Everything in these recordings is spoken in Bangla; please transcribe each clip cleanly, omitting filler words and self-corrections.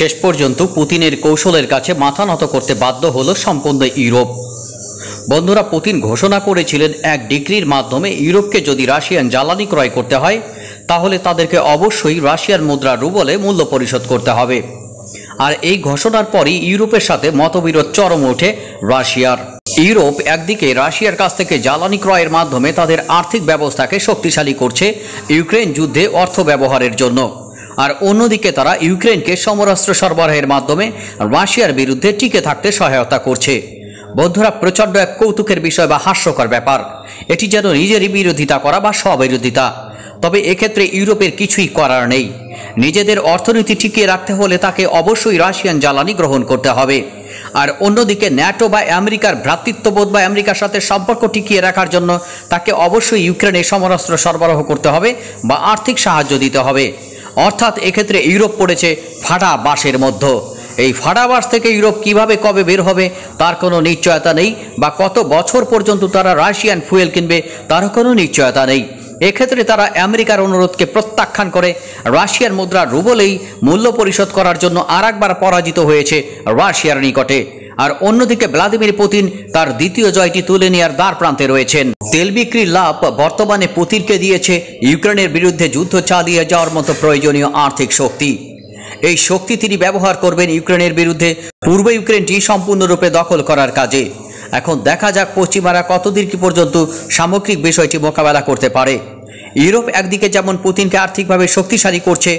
শেষ পর্যন্ত পুতিনের কৌশলের কাছে মাথা নত করতে বাধ্য হলো সম্পূর্ণ ইউরোপ। বন্ধুরা, পুতিন ঘোষণা করেছিলেন এক ডিক্রির মাধ্যমে ইউরোপকে যদি রাশিয়ান জ্বালানি ক্রয় করতে হয় তাহলে তাদেরকে অবশ্যই রাশিয়ার মুদ্রা রুবলে মূল্য পরিশোধ করতে হবে। আর এই ঘোষণার পরই ইউরোপের সাথে মতবিরোধ চরমে ওঠে রাশিয়ার। ইউরোপ একদিকে রাশিয়ার কাছ থেকে জ্বালানি ক্রয়ের মাধ্যমে তাদের আর্থিক ব্যবস্থাকে শক্তিশালী করছে ইউক্রেন যুদ্ধে অর্থ ব্যবহারের জন্য, আর অন্যদিকে তারা ইউক্রেনকে সমরাস্ত্র সরবরাহের মাধ্যমে রাশিয়ার বিরুদ্ধে টিকে থাকতে সহায়তা করছে। বন্ধুরা, প্রচণ্ড এক কৌতুকের বিষয় বা হাস্যকর ব্যাপার। এটি যেন নিজেরই বিরোধিতা করা বা স্ববিরোধিতা। তবে এক্ষেত্রে ইউরোপের কিছুই করার নেই। নিজেদের অর্থনীতি টিকিয়ে রাখতে হলে তাকে অবশ্যই রাশিয়ান জ্বালানি গ্রহণ করতে হবে। আর অন্যদিকে ন্যাটো বা আমেরিকার ভ্রাতৃত্ববোধ বা আমেরিকার সাথে সম্পর্ক টিকিয়ে রাখার জন্য তাকে অবশ্যই ইউক্রেনে সমরাস্ত্র সরবরাহ করতে হবে বা আর্থিক সাহায্য দিতে হবে। অর্থাৎ এক্ষেত্রে ইউরোপ পড়েছে ফাটা বাঁশের মধ্যে। এই ফাটা বাঁশ থেকে ইউরোপ কিভাবে কবে বের হবে তার কোনো নিশ্চয়তা নেই, বা কত বছর পর্যন্ত তারা রাশিয়ান ফুয়েল কিনবে তারও কোনো নিশ্চয়তা নেই। এক্ষেত্রে তারা আমেরিকার অনুরোধকে প্রত্যাখ্যান করে রাশিয়ার মুদ্রা রুবলেই মূল্য পরিশোধ করার জন্য আরেকবার পরাজিত হয়েছে রাশিয়ার নিকটে। আর অন্যদিকে ভ্লাদিমির পুতিন তার দ্বিতীয় জয়টি তুলে নেওয়ার দ্বার প্রান্তে রয়েছেন। তেল বিক্রির লাভ বর্তমানে পুতিনকে দিয়েছে ইউক্রেনের বিরুদ্ধে যুদ্ধ চালিয়ে যাওয়ার মতো প্রয়োজনীয় আর্থিক শক্তি। এই শক্তি তিনি ব্যবহার করবেন ইউক্রেনের বিরুদ্ধে পূর্ব ইউক্রেনটি সম্পূর্ণরূপে দখল করার কাজে। এখন দেখা যাক পশ্চিমারা কতদিন কি পর্যন্ত সামগ্রিক বিষয়টি মোকাবেলা করতে পারে। ইউরোপ একদিকে যেমন পুতিনকে আর্থিকভাবে শক্তিশালী করছে,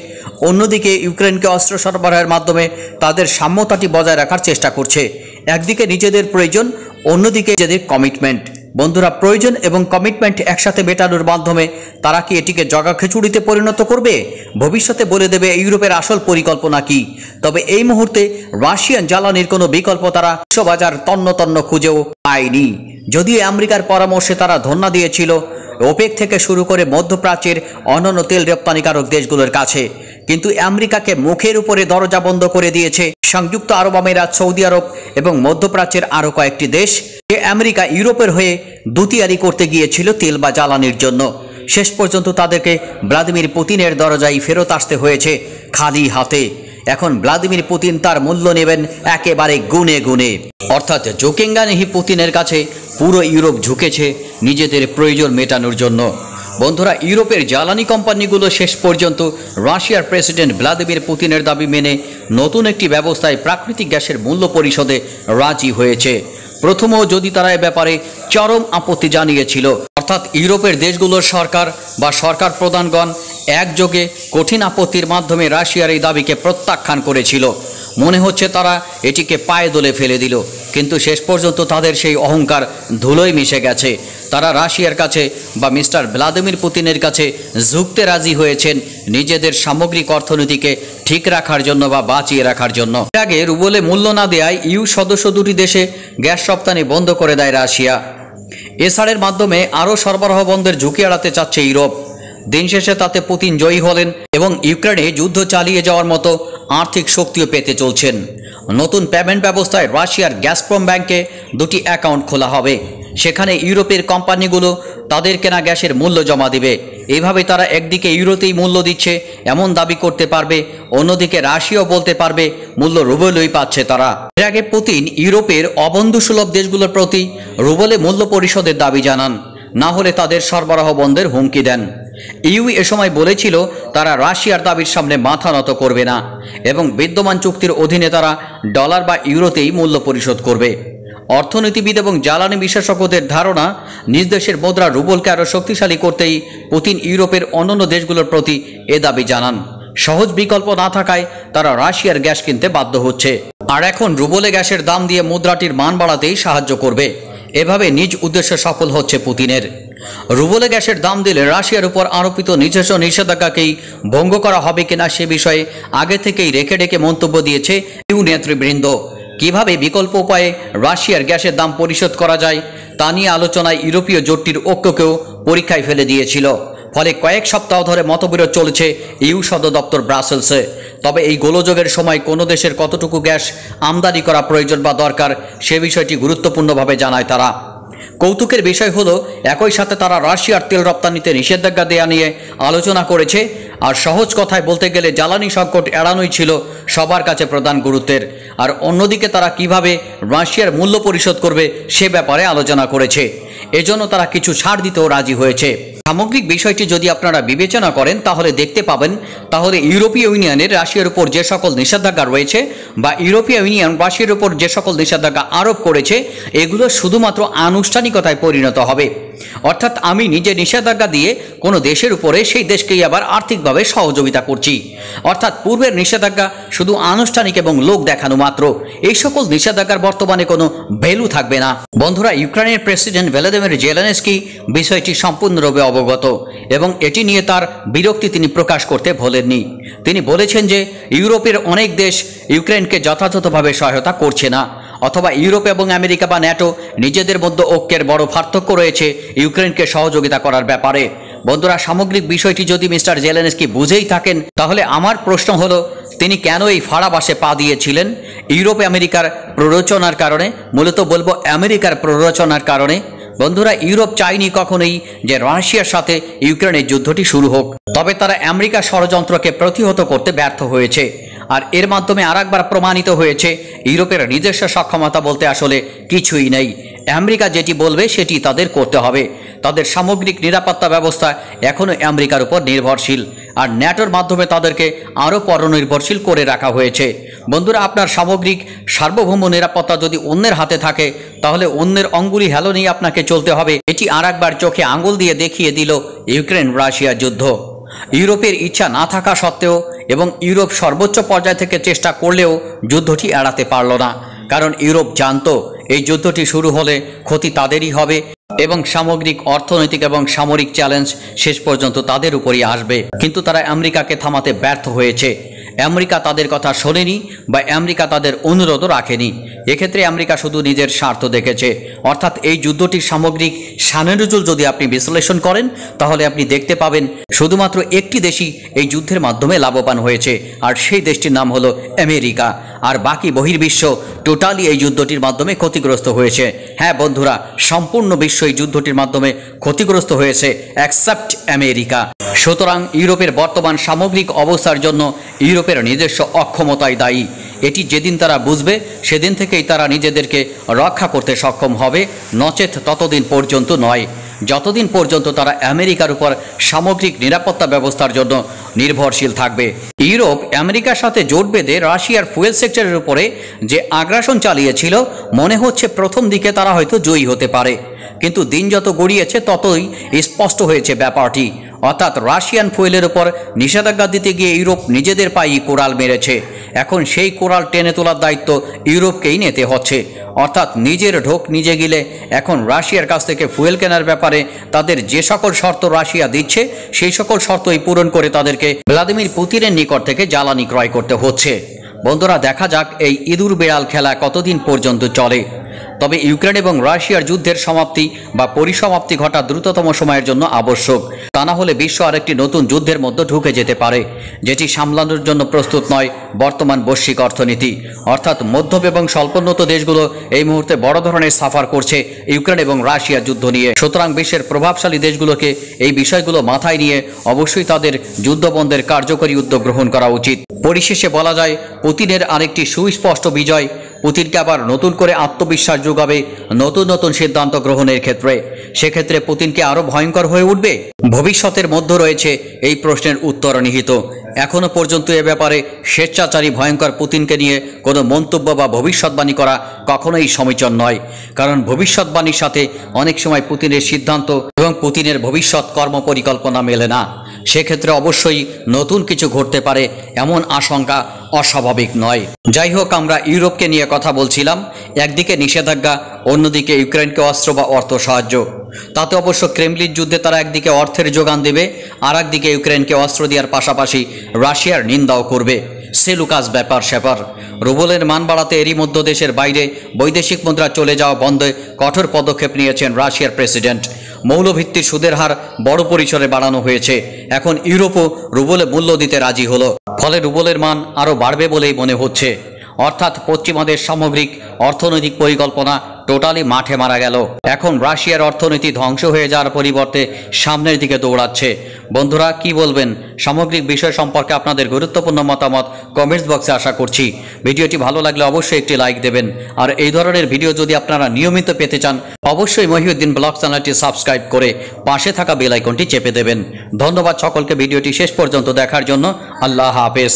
অন্যদিকে ইউক্রেনকে অস্ত্র সরবরাহের মাধ্যমে তাদের সাম্যতাটি বজায় রাখার চেষ্টা করছে। একদিকে নিজেদের প্রয়োজন, অন্যদিকে নিজেদের কমিটমেন্ট। বন্ধুরা, প্রয়োজন এবং কমিটমেন্ট একসাথে মেটানোর মাধ্যমে তারা কি এটিকে জগা খিচুড়িতে পরিণত করবে? ভবিষ্যতে বলে দেবে ইউরোপের আসল পরিকল্পনা কি। তবে এই মুহূর্তে রাশিয়ান জ্বালানির কোনো বিকল্প তারা বিশ্ববাজার তন্ন তন্ন খুঁজেও পায়নি। যদিও আমেরিকার পরামর্শে তারা ধন্যা দিয়েছিল ওপেক থেকে শুরু করে মধ্যপ্রাচ্যের অন্যান্য তেল রপ্তানিকারক দেশগুলোর কাছে, কিন্তু আমেরিকাকে মুখের উপরে দরজা বন্ধ করে দিয়েছে সংযুক্ত আরব আমিরাত, সৌদি আরব এবং মধ্যপ্রাচ্যের আরও কয়েকটি দেশ। যে আমেরিকা ইউরোপের হয়ে দুতিয়ারি করতে গিয়েছিল তেল বা জ্বালানির জন্য, শেষ পর্যন্ত তাদেরকে ভ্লাদিমির পুতিনের দরজায় ফেরত আসতে হয়েছে খালি হাতে। এখন ভ্লাদিমির পুতিন তার মূল্য নেবেন একেবারে গুনে গুনে। অর্থাৎ জোকেঙ্গানেহি পুতিনের কাছে পুরো ইউরোপ ঝুঁকেছে নিজেদের প্রয়োজন মেটানোর জন্য। বন্ধুরা, ইউরোপের জ্বালানি কোম্পানিগুলো শেষ পর্যন্ত রাশিয়ার প্রেসিডেন্ট ভ্লাদিমির পুতিনের দাবি মেনে নতুন একটি ব্যবস্থায় প্রাকৃতিক গ্যাসের মূল্য পরিশোধে রাজি হয়েছে। প্রথমেও যদি তারা এ ব্যাপারে চরম আপত্তি জানিয়েছিল, অর্থাৎ ইউরোপের দেশগুলোর সরকার বা সরকার প্রধানগণ একযোগে কঠিন আপত্তির মাধ্যমে রাশিয়ার এই দাবিকে প্রত্যাখ্যান করেছিল। মনে হচ্ছে তারা এটিকে পায়ে দোলে ফেলে দিল, কিন্তু শেষ পর্যন্ত তাদের সেই অহংকার ধুলোয় মিশে গেছে। তারা রাশিয়ার কাছে বা মিস্টার ভ্লাদিমির পুতিনের কাছে ঝুঁকতে রাজি হয়েছেন নিজেদের সামগ্রিক অর্থনীতিকে ঠিক রাখার জন্য বা বাঁচিয়ে রাখার জন্য। এর আগে রুবলে মূল্য না দেওয়ায় ইউ সদস্য দুটি দেশে গ্যাস রপ্তানি বন্ধ করে দেয় রাশিয়া। এছাড়ের মাধ্যমে আরও সরবরাহ বন্ধের ঝুঁকি এড়াতে চাচ্ছে ইউরোপ। দিন শেষে তাতে পুতিন জয়ী হলেন এবং ইউক্রেনে যুদ্ধ চালিয়ে যাওয়ার মতো আর্থিক শক্তিও পেতে চলছেন। নতুন পেমেন্ট ব্যবস্থায় রাশিয়ার গ্যাসপ্রম ব্যাংকে দুটি অ্যাকাউন্ট খোলা হবে। সেখানে ইউরোপের কোম্পানিগুলো তাদের কেনা গ্যাসের মূল্য জমা দেবে। এইভাবে তারা একদিকে ইউরোতেই মূল্য দিচ্ছে এমন দাবি করতে পারবে, অন্যদিকে রাশিয়াও বলতে পারবে মূল্য রুবলেই পাচ্ছে তারা। এর আগে পুতিন ইউরোপের অবন্ধুসুলভ দেশগুলোর প্রতি রুবলে মূল্য পরিশোধের দাবি জানান, না হলে তাদের সরবরাহ বন্ধের হুমকি দেন। ইউ এ সময় বলেছিল তারা রাশিয়ার দাবির সামনে মাথা নত করবে না এবং বিদ্যমান চুক্তির অধীনে তারা ডলার বা ইউরোতেই মূল্য পরিশোধ করবে। অর্থনীতিবিদ এবং জ্বালানি বিশেষজ্ঞদের ধারণা, নিজ দেশের মুদ্রা রুবলকে আরও শক্তিশালী করতেই পুতিন ইউরোপের অন্যান্য দেশগুলোর প্রতি এ দাবি জানান। সহজ বিকল্প না থাকায় তারা রাশিয়ার গ্যাস কিনতে বাধ্য হচ্ছে, আর এখন রুবলে গ্যাসের দাম দিয়ে মুদ্রাটির মান বাড়াতেই সাহায্য করবে। এভাবে নিজ উদ্দেশ্যে সফল হচ্ছে পুতিনের। রুবলে গ্যাসের দাম দিলে রাশিয়ার উপর আরোপিত নিজস্ব নিষেধাজ্ঞাকেই ভঙ্গ করা হবে কিনা সে বিষয়ে আগে থেকেই রেখে রেখে মন্তব্য দিয়েছে ইউ নেতৃবৃন্দ। কিভাবে বিকল্প উপায়ে রাশিয়ার গ্যাসের দাম পরিশোধ করা যায় তা নিয়ে আলোচনায় ইউরোপীয় জোটটির ঐক্যকেও পরীক্ষায় ফেলে দিয়েছিল। ফলে কয়েক সপ্তাহ ধরে মতবিরোধ চলেছে ইউ সদর দপ্তর ব্রাসেলসে। তবে এই গোলযোগের সময় কোনো দেশের কতটুকু গ্যাস আমদানি করা প্রয়োজন বা দরকার সে বিষয়টি গুরুত্বপূর্ণভাবে জানায় তারা। কৌতুকের বিষয় হলো একই সাথে তারা রাশিয়ার তেল রপ্তানিতে নিষেধাজ্ঞা দেয়া নিয়ে আলোচনা করেছে, আর সহজ কথায় বলতে গেলে জ্বালানি সংকট এড়ানোই ছিল সবার কাছে প্রধান গুরুত্বের। আর অন্যদিকে তারা কিভাবে রাশিয়ার মূল্য পরিশোধ করবে সে ব্যাপারে আলোচনা করেছে। এজন্য তারা কিছু ছাড় দিতেও রাজি হয়েছে। সামগ্রিক বিষয়টি যদি আপনারা বিবেচনা করেন তাহলে দেখতে পাবেন তাহলে ইউরোপীয় ইউনিয়নের রাশিয়ার উপর যে সকল নিষেধাজ্ঞা রয়েছে বা ইউরোপীয় ইউনিয়ন রাশিয়ার উপর যে সকল নিষেধাজ্ঞা আরোপ করেছে এগুলো শুধুমাত্র আনুষ্ঠানিকতায় পরিণত হবে। অর্থাৎ আমি নিজে নিষেধাজ্ঞা দিয়ে কোনো দেশের উপরে সেই দেশকেই আবার আর্থিকভাবে সহযোগিতা করছি। অর্থাৎ পূর্বের নিষেধাজ্ঞা শুধু আনুষ্ঠানিক এবং লোক দেখানো মাত্র। এই সকল নিষেধাজ্ঞার বর্তমানে কোনো ভ্যালু থাকবে না। বন্ধুরা, ইউক্রেনের প্রেসিডেন্ট ভলোদিমির জেলেনস্কি বিষয়টি সম্পূর্ণরূপে অবগত এবং এটি নিয়ে তার বিরক্তি তিনি প্রকাশ করতে ভোলেননি। তিনি বলেছেন যে ইউরোপের অনেক দেশ ইউক্রেনকে যথাযথভাবে সহায়তা করছে না, অথবা ইউরোপ এবং আমেরিকা বা ন্যাটো নিজেদের মধ্যে ঐক্যের বড় পার্থক্য রয়েছে ইউক্রেনকে সহযোগিতা করার ব্যাপারে। বন্ধুরা, সামগ্রিক বিষয়টি যদি মিস্টার জেলেনস্কি বুঝেই থাকেন তাহলে আমার প্রশ্ন হলো তিনি কেন এই ফাড়াবাসে পা দিয়েছিলেন? ইউরোপ আমেরিকার প্ররোচনার কারণে, মূলত বলবো আমেরিকার প্ররোচনার কারণে। বন্ধুরা, ইউরোপ চায়নি কখনোই যে রাশিয়ার সাথে ইউক্রেনের যুদ্ধটি শুরু হোক, তবে তারা আমেরিকার ষড়যন্ত্রকে প্রতিহত করতে ব্যর্থ হয়েছে। আর এর মাধ্যমে আরেকবার প্রমাণিত হয়েছে ইউরোপের নিজস্ব সক্ষমতা বলতে আসলে কিছুই নেই। আমেরিকা যেটি বলবে সেটি তাদের করতে হবে। তাদের সামগ্রিক নিরাপত্তা ব্যবস্থা এখনও আমেরিকার উপর নির্ভরশীল, আর ন্যাটোর মাধ্যমে তাদেরকে আরও পরনির্ভরশীল করে রাখা হয়েছে। বন্ধুরা, আপনার সামগ্রিক সার্বভৌম নিরাপত্তা যদি অন্যের হাতে থাকে তাহলে অন্যের অঙ্গুলি হেলনেই আপনাকে চলতে হবে। এটি আরেকবার চোখে আঙুল দিয়ে দেখিয়ে দিল ইউক্রেন রাশিয়া যুদ্ধ। ইউরোপের ইচ্ছা না থাকা সত্ত্বেও এবং ইউরোপ সর্বোচ্চ পর্যায় থেকে চেষ্টা করলেও যুদ্ধটি এড়াতে পারল না, কারণ ইউরোপ জানতো এই যুদ্ধটি শুরু হলে ক্ষতি তাদেরই হবে এবং সামগ্রিক অর্থনৈতিক এবং সামরিক চ্যালেঞ্জ শেষ পর্যন্ত তাদের উপরই আসবে। কিন্তু তারা আমেরিকাকে থামাতে ব্যর্থ হয়েছে। আমেরিকা তাদের কথা শোনেনি বা আমেরিকা তাদের অনুরোধও রাখেনি। এক্ষেত্রে আমেরিকা শুধু নিজের স্বার্থ দেখেছে। অর্থাৎ এই যুদ্ধটির সামগ্রিক সানরুজুল যদি আপনি বিশ্লেষণ করেন তাহলে আপনি দেখতে পাবেন শুধুমাত্র একটি দেশই এই যুদ্ধের মাধ্যমে লাভবান হয়েছে, আর সেই দেশটির নাম হলো আমেরিকা। আর বাকি বহির্বিশ্ব টোটালি এই যুদ্ধটির মাধ্যমে ক্ষতিগ্রস্ত হয়েছে। হ্যাঁ বন্ধুরা, সম্পূর্ণ বিশ্ব এই যুদ্ধটির মাধ্যমে ক্ষতিগ্রস্ত হয়েছে এক্সেপ্ট আমেরিকা। সুতরাং ইউরোপের বর্তমান সামগ্রিক অবস্থার জন্য ইউরোপের নিজস্ব অক্ষমতাই দায়ী। এটি যেদিন তারা বুঝবে সেদিন থেকেই তারা নিজেদেরকে রক্ষা করতে সক্ষম হবে, নচেত ততদিন পর্যন্ত নয়, যতদিন পর্যন্ত তারা আমেরিকার উপর সামগ্রিক নিরাপত্তা ব্যবস্থার জন্য নির্ভরশীল থাকবে। ইউরোপ আমেরিকার সাথে জোট বেঁধে রাশিয়ার ফুয়েল সেক্টরের উপরে যে আগ্রাসন চালিয়েছিল, মনে হচ্ছে প্রথম দিকে তারা হয়তো জয়ী হতে পারে, কিন্তু দিন যত গড়িয়েছে ততই স্পষ্ট হয়েছে ব্যাপারটি। অর্থাৎ রাশিয়ান ফুয়েলের উপর নিষেধাজ্ঞা দিতে গিয়ে ইউরোপ নিজেদের পায়েই কোড়াল মেরেছে। এখন সেই কোড়াল টেনে তোলার দায়িত্ব ইউরোপকেই নিতে হচ্ছে। অর্থাৎ নিজের ঢোক নিজে গিলে এখন রাশিয়ার কাছ থেকে ফুয়েল কেনার ব্যাপারে তাদের যে সকল শর্ত রাশিয়া দিচ্ছে সেই সকল শর্তই পূরণ করে তাদেরকে ভ্লাদিমির পুতিনের নিকট থেকে জ্বালানি ক্রয় করতে হচ্ছে। বন্ধুরা, দেখা যাক এই ইঁদুর বিড়াল খেলা কতদিন পর্যন্ত চলে। তবে ইউক্রেন এবং রাশিয়ার যুদ্ধের সমাপ্তি বা পরিসমাপ্তি ঘটা দ্রুততম সময়ের জন্য আবশ্যক। তা না হলে বিশ্ব আরেকটি নতুন যুদ্ধের মধ্যে ঢুকে যেতে পারে, যেটি সামলানোর জন্য প্রস্তুত নয় বর্তমান বৈশ্বিক অর্থনীতি। অর্থাৎ মধ্যম এবং স্বল্পোন্নত দেশগুলো এই মুহূর্তে বড় ধরনের সাফার করছে ইউক্রেন এবং রাশিয়ার যুদ্ধ নিয়ে। সুতরাং বিশ্বের প্রভাবশালী দেশগুলোকে এই বিষয়গুলো মাথায় নিয়ে অবশ্যই তাদের যুদ্ধবন্ধের কার্যকরী উদ্যোগ গ্রহণ করা উচিত। পরিশেষে বলা যায়, পুতিনের আরেকটি সুস্পষ্ট বিজয় পুতিনকে আবার নতুন করে আত্মবিশ্বাস যোগাবে নতুন নতুন সিদ্ধান্ত গ্রহণের ক্ষেত্রে। সেক্ষেত্রে পুতিনকে আরও ভয়ঙ্কর হয়ে উঠবে। ভবিষ্যতের মধ্যে রয়েছে এই প্রশ্নের উত্তর নিহিত। এখনও পর্যন্ত এ ব্যাপারে স্বেচ্ছাচারী ভয়ঙ্কর পুতিনকে নিয়ে কোনো মন্তব্য বা ভবিষ্যৎবাণী করা কখনোই সমীচীন নয়, কারণ ভবিষ্যৎবাণীর সাথে অনেক সময় পুতিনের সিদ্ধান্ত এবং পুতিনের ভবিষ্যৎ কর্মপরিকল্পনা মেলে না। সেক্ষেত্রে অবশ্যই নতুন কিছু ঘটতে পারে এমন আশঙ্কা অস্বাভাবিক নয়। যাই হোক, আমরা ইউরোপকে নিয়ে কথা বলছিলাম। একদিকে নিষেধাজ্ঞা, অন্যদিকে ইউক্রেনকে অস্ত্র বা অর্থ সাহায্য। তাতে অবশ্য ক্রেমলিন যুদ্ধে তারা একদিকে অর্থের যোগান দেবে, আর একদিকে ইউক্রেনকে অস্ত্র দেওয়ার পাশাপাশি রাশিয়ার নিন্দাও করবে। সেলুকাস ব্যাপার স্যাপার। রুবলের মান বাড়াতে এরই মধ্য দেশের বাইরে বৈদেশিক মুদ্রা চলে যাওয়া বন্ধে কঠোর পদক্ষেপ নিয়েছেন রাশিয়ার প্রেসিডেন্ট। মৌলভিত্তির সুদের হার বড় পরিসরে বাড়ানো হয়েছে। এখন ইউরোপও রুবলে মূল্য দিতে রাজি হলো, ফলে রুবলের মান আরও বাড়বে বলেই মনে হচ্ছে। অর্থাৎ পশ্চিমাদের সামগ্রিক অর্থনৈতিক পরিকল্পনা টোটালি মাঠে মারা গেল। এখন রাশিয়ার অর্থনীতি ধ্বংস হয়ে যাওয়ার পরিবর্তে সামনের দিকে দৌড়াচ্ছে। বন্ধুরা কি বলবেন সামগ্রিক বিষয় সম্পর্কে আপনাদের গুরুত্বপূর্ণ মতামত কমেন্টস বক্সে আশা করছি। ভিডিওটি ভালো লাগলে অবশ্যই একটি লাইক দেবেন, আর এই ধরনের ভিডিও যদি আপনারা নিয়মিত পেতে চান অবশ্যই মহিউদ্দিন ব্লগ চ্যানেলটি সাবস্ক্রাইব করে পাশে থাকা বেল আইকনটি চেপে দেবেন। ধন্যবাদ সকলকে ভিডিওটি শেষ পর্যন্ত দেখার জন্য। আল্লাহ হাফেজ।